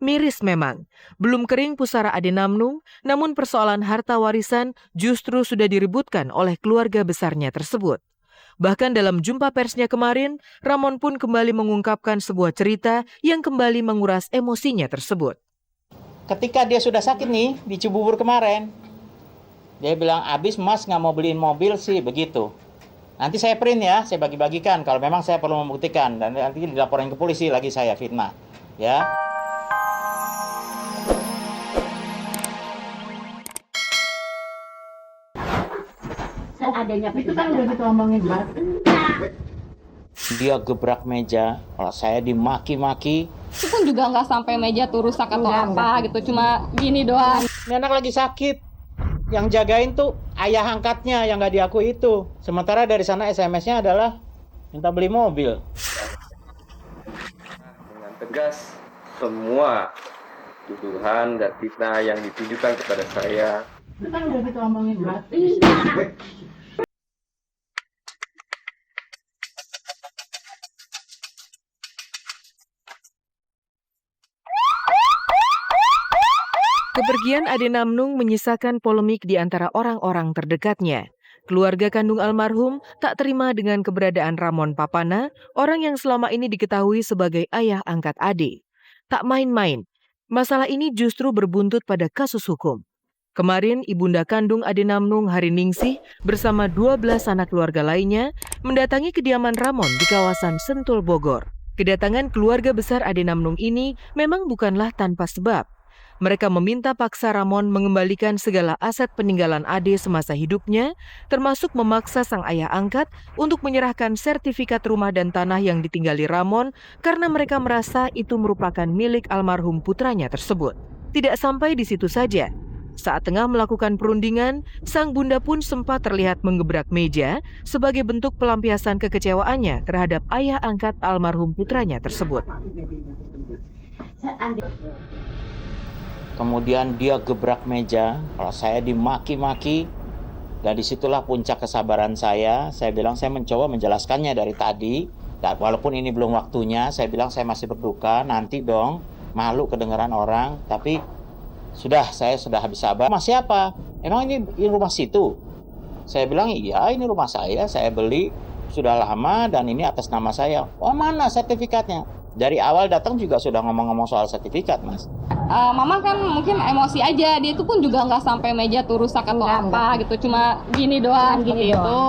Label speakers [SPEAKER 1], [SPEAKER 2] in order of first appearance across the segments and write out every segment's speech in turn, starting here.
[SPEAKER 1] Miris memang, belum kering pusara Ade Namnung, namun persoalan harta warisan justru sudah direbutkan oleh keluarga besarnya tersebut. Bahkan dalam jumpa persnya kemarin, Ramon pun kembali mengungkapkan sebuah cerita yang kembali menguras emosinya tersebut.
[SPEAKER 2] Ketika dia sudah sakit nih, di Cibubur kemarin, dia bilang, abis mas nggak mau beliin mobil sih, begitu. Nanti saya print ya, saya bagi-bagikan kalau memang saya perlu membuktikan. Dan nanti dilaporin ke polisi lagi saya fitnah. Ya.
[SPEAKER 3] Seadanya itu kan udah kita omongin banget.
[SPEAKER 2] Dia gebrak meja, kalau saya dimaki-maki.
[SPEAKER 4] Itu pun juga nggak sampai meja tuh rusak atau apa gitu, cuma gini doang.
[SPEAKER 2] Ini anak lagi sakit. Yang jagain tuh ayah angkatnya yang nggak diakui itu. Sementara dari sana SMS-nya adalah minta beli mobil.
[SPEAKER 5] Dengan tegas semua tuduhan dan fitnah yang ditujukan kepada saya.
[SPEAKER 3] Itu kan udah kita omongin banget.
[SPEAKER 1] Kepergian Ade Namnung menyisakan polemik di antara orang-orang terdekatnya. Keluarga kandung almarhum tak terima dengan keberadaan Ramon Papana, orang yang selama ini diketahui sebagai ayah angkat Ade. Tak main-main, masalah ini justru berbuntut pada kasus hukum. Kemarin, ibunda kandung Ade Namnung Hariningsih bersama 12 anak keluarga lainnya mendatangi kediaman Ramon di kawasan Sentul, Bogor. Kedatangan keluarga besar Ade Namnung ini memang bukanlah tanpa sebab. Mereka meminta paksa Ramon mengembalikan segala aset peninggalan Ade semasa hidupnya, termasuk memaksa sang ayah angkat untuk menyerahkan sertifikat rumah dan tanah yang ditinggali Ramon karena mereka merasa itu merupakan milik almarhum putranya tersebut. Tidak sampai di situ saja. Saat tengah melakukan perundingan, sang bunda pun sempat terlihat menggebrak meja sebagai bentuk pelampiasan kekecewaannya terhadap ayah angkat almarhum putranya tersebut.
[SPEAKER 2] Kemudian dia gebrak meja, kalau saya dimaki-maki, dan disitulah puncak kesabaran saya. Saya bilang saya mencoba menjelaskannya dari tadi, dan walaupun ini belum waktunya, saya bilang saya masih berduka, nanti dong, malu kedengaran orang, tapi saya sudah habis sabar. Rumah siapa? Emang ini rumah situ? Saya bilang iya ini rumah saya beli sudah lama dan ini atas nama saya. Oh mana sertifikatnya? Dari awal datang juga sudah ngomong-ngomong soal sertifikat, Mas.
[SPEAKER 4] Mama kan mungkin emosi aja, dia itu pun juga nggak sampai meja tuh rusak atau apa gitu, cuma gini doang gitu.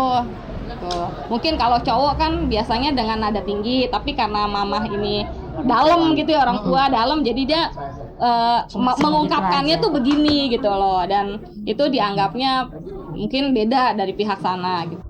[SPEAKER 4] Mungkin kalau cowok kan biasanya dengan nada tinggi, tapi karena mama ini dalam gitu ya, orang tua dalam, jadi dia mengungkapkannya tuh begini gitu loh, dan itu dianggapnya mungkin beda dari pihak sana gitu.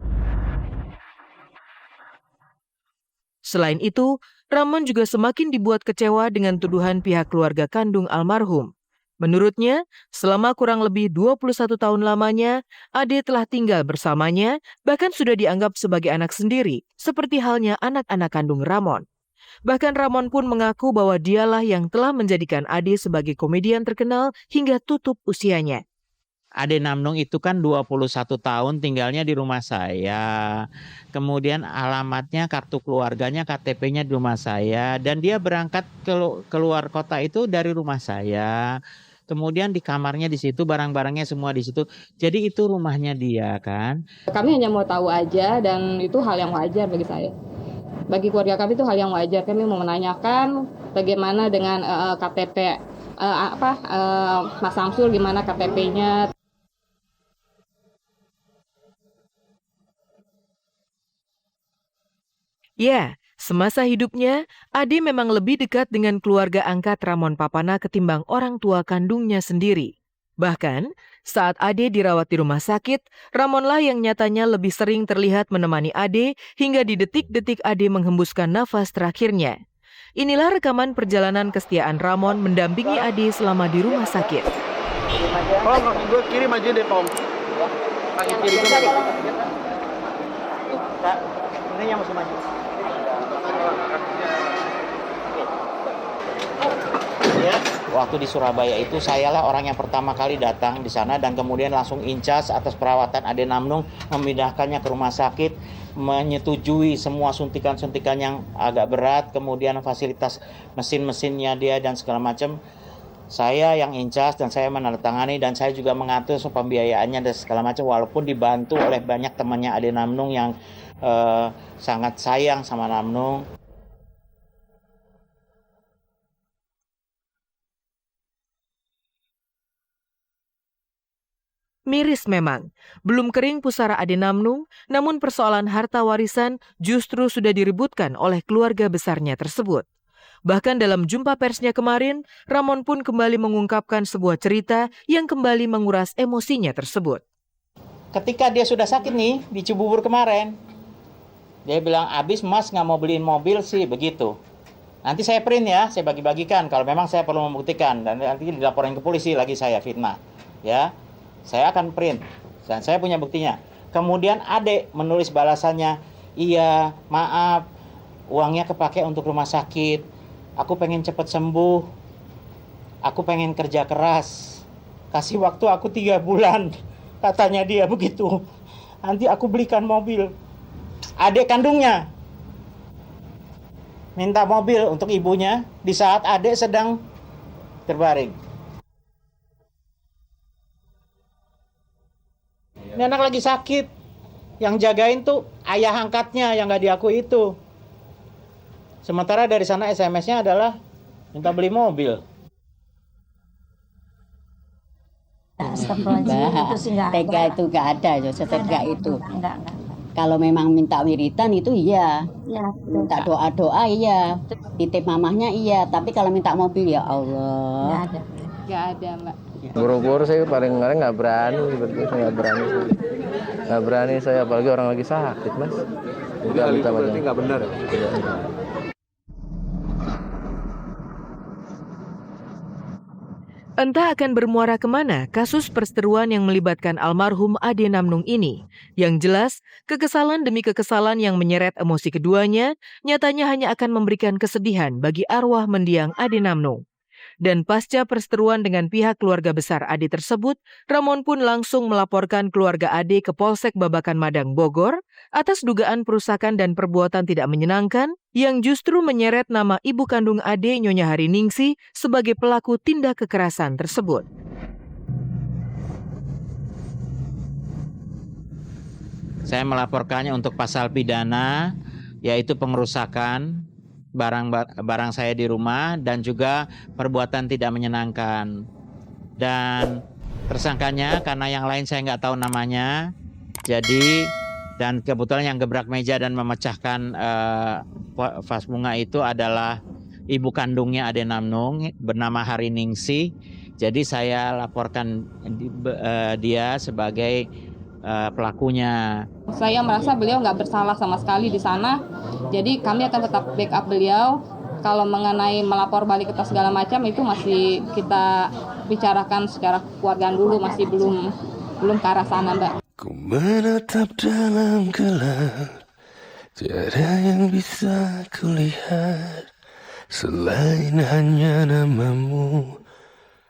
[SPEAKER 1] Selain itu, Ramon juga semakin dibuat kecewa dengan tuduhan pihak keluarga kandung almarhum. Menurutnya, selama kurang lebih 21 tahun lamanya, Ade telah tinggal bersamanya, bahkan sudah dianggap sebagai anak sendiri, seperti halnya anak-anak kandung Ramon. Bahkan Ramon pun mengaku bahwa dialah yang telah menjadikan Ade sebagai komedian terkenal hingga tutup usianya.
[SPEAKER 2] Ade Namnung itu kan 21 tahun tinggalnya di rumah saya. Kemudian alamatnya, kartu keluarganya, KTP-nya di rumah saya. Dan dia berangkat keluar kota itu dari rumah saya. Kemudian di kamarnya di situ, barang-barangnya semua di situ. Jadi itu rumahnya dia kan.
[SPEAKER 4] Kami hanya mau tahu aja dan itu hal yang wajar bagi saya. Bagi keluarga kami itu hal yang wajar. Kami mau menanyakan bagaimana dengan KTP Mas Samsul, gimana KTP-nya.
[SPEAKER 1] Ya, semasa hidupnya, Ade memang lebih dekat dengan keluarga angkat Ramon Papana ketimbang orang tua kandungnya sendiri. Bahkan, saat Ade dirawat di rumah sakit, Ramonlah yang nyatanya lebih sering terlihat menemani Ade hingga di detik-detik Ade menghembuskan nafas terakhirnya. Inilah rekaman perjalanan kesetiaan Ramon mendampingi Ade selama di rumah sakit.
[SPEAKER 6] Pom, gue kirim aja deh, Pom. Kaki kiri gue.
[SPEAKER 2] Ini yang masih maju. Ya. waktu di Surabaya itu sayalah orang yang pertama kali datang di sana dan kemudian langsung incas atas perawatan Ade Namnung, memindahkannya ke rumah sakit, menyetujui semua suntikan-suntikan yang agak berat, kemudian fasilitas mesin-mesinnya dia dan segala macam. Saya yang incas dan saya menandatangani dan saya juga mengatur pembiayaannya dan segala macam, walaupun dibantu oleh banyak temannya Ade Namnung yang sangat sayang sama Namnung.
[SPEAKER 1] Miris memang, belum kering pusara Ade Namnung, namun persoalan harta warisan justru sudah diributkan oleh keluarga besarnya tersebut. Bahkan dalam jumpa persnya kemarin, Ramon pun kembali mengungkapkan sebuah cerita yang kembali menguras emosinya tersebut.
[SPEAKER 2] Ketika dia sudah sakit nih, di Cibubur kemarin, dia bilang, abis mas nggak mau beliin mobil sih, begitu. Nanti saya print ya, saya bagi-bagikan kalau memang saya perlu membuktikan. Dan nanti dilaporin ke polisi lagi saya fitnah. Ya, saya akan print dan saya punya buktinya. Kemudian Ade menulis balasannya, iya maaf uangnya kepake untuk rumah sakit, aku pengen cepat sembuh, aku pengen kerja keras, kasih waktu aku 3 bulan, katanya dia begitu, nanti aku belikan mobil. Adik kandungnya minta mobil untuk ibunya di saat adik sedang terbaring. Ini anak lagi sakit. Yang jagain tuh ayah angkatnya yang gak diakui itu. Sementara dari sana SMS-nya adalah minta beli mobil.
[SPEAKER 7] Itu sih tega itu gak ada, setega itu.
[SPEAKER 3] Enggak.
[SPEAKER 7] Kalau memang minta wiritan itu iya.
[SPEAKER 3] Ya,
[SPEAKER 7] Minta doa-doa iya. Titip mamahnya iya. Tapi kalau minta mobil ya Allah.
[SPEAKER 3] ada.
[SPEAKER 4] Nggak ada, Mbak.
[SPEAKER 8] Buru-buru saya paling kemarin nggak berani, sebetulnya nggak berani saya, apalagi orang lagi sakit mas. Nggak minta berarti nggak benar.
[SPEAKER 1] Entah akan bermuara kemana kasus perseteruan yang melibatkan almarhum Ade Namnung ini. Yang jelas, kekesalan demi kekesalan yang menyeret emosi keduanya nyatanya hanya akan memberikan kesedihan bagi arwah mendiang Ade Namnung. Dan pasca perseteruan dengan pihak keluarga besar Ade tersebut, Ramon pun langsung melaporkan keluarga Ade ke Polsek Babakan Madang, Bogor, atas dugaan perusakan dan perbuatan tidak menyenangkan yang justru menyeret nama ibu kandung Ade, Nyonya Hariningsih, sebagai pelaku tindak kekerasan tersebut.
[SPEAKER 2] Saya melaporkannya untuk pasal pidana, yaitu pengerusakan barang saya di rumah dan juga perbuatan tidak menyenangkan. Dan tersangkanya karena yang lain saya nggak tahu namanya, jadi dan kebetulan yang gebrak meja dan memecahkan vas bunga itu adalah ibu kandungnya Ade Namnung bernama Hariningsih. Jadi saya laporkan dia sebagai pelakunya.
[SPEAKER 4] Saya merasa beliau nggak bersalah sama sekali di sana, jadi kami akan tetap backup beliau. Kalau mengenai melapor balik atau segala macam itu masih kita bicarakan secara kekeluargaan dulu, masih belum ke arah sana, Mbak.
[SPEAKER 9] Ku menatap dalam gelap, tiada yang bisa kulihat selain hanya namamu,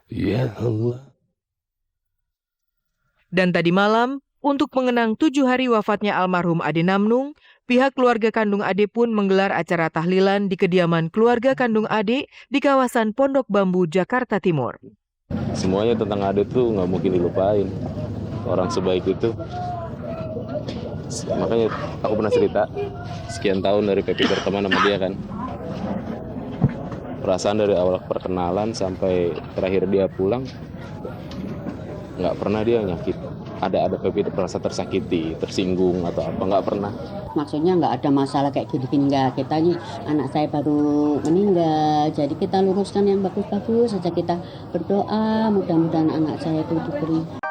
[SPEAKER 9] ya Allah.
[SPEAKER 1] Dan tadi malam, untuk mengenang 7 hari wafatnya almarhum Ade Namnung, pihak keluarga kandung Ade pun menggelar acara tahlilan di kediaman keluarga kandung Ade di kawasan Pondok Bambu, Jakarta Timur.
[SPEAKER 10] Semuanya tentang Ade tuh nggak mungkin dilupain. Orang sebaik itu. Makanya aku pernah cerita, sekian tahun dari Pepi berteman sama dia kan. Perasaan dari awal perkenalan sampai terakhir dia pulang, nggak pernah dia nyakit. Ada Pepi merasa tersakiti, tersinggung atau apa, nggak pernah.
[SPEAKER 7] Maksudnya nggak ada masalah kayak gini-gini, nggak. Kita ini anak saya baru meninggal, jadi kita luruskan yang bagus-bagus saja, kita berdoa mudah-mudahan anak saya itu diberi